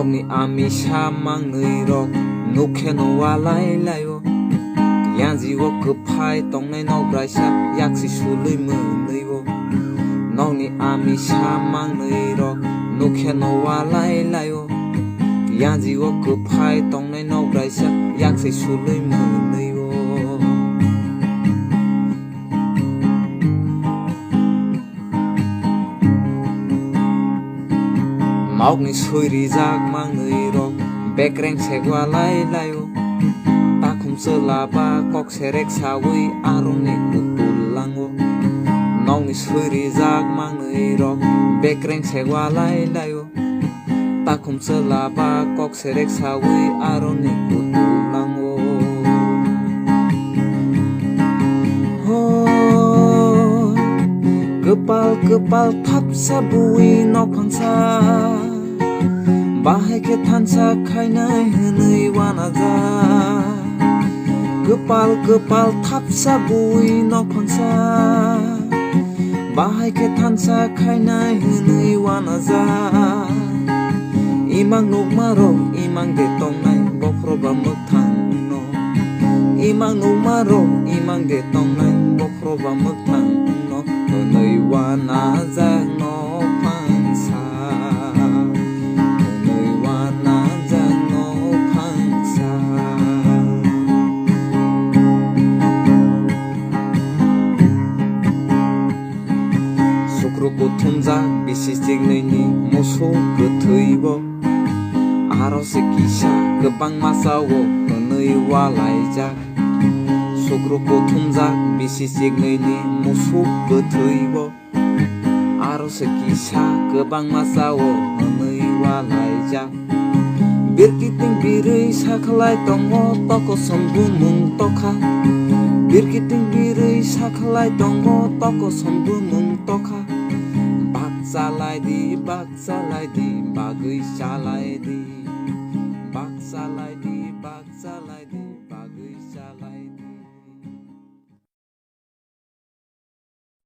Nóc ni ami sa mang người rok nụ khen wa lai lai o yang gì wo cứ phai tông này nóc brai sa yak si su lui mơ nơi wo Nóc ni ami sa mang người rok nụ khen wa lai lai o yang gì wo cứ phai tông này nóc brai sa yak si su lui mơ nơi wo Mọc ni sôi ri giác mang người rok bek reng sek wa lai lai o ta khum sơ la ba kok serek sawi arong ni kutul lang o Nong ni sôi ri giác mang người rok bek reng sek wa lai lai o ta khum sơ la ba kok serek sawi arong ni kutul lang o Kepal thap sabui nok phangsa Bahai ke thansa khainai hनै wana ja Kepal thap sabui nok phangsa Bahai ke thansa khainai hनै wana ja Imang nuk maro imang de tongnai bokro ba mokthang no Imang nuk maro imang de tongnai bokro ba mokthang no Hनै wana ja no phangsa Hनै wana ja no phangsa Sukru ko thumjak bisi jingnaini moso gothैbo Aro se kisa gobang masawo hनै walaijak Sukru ko thumjak bisi jingnaini moso gothैbo Aro se kisa gobang masawo hनै walaijak Birkiting birui sakhlai tongo toko sombumung tokha Birkiting birui sakhlai tongo toko sombumung tokha Bak salai di bagui salai di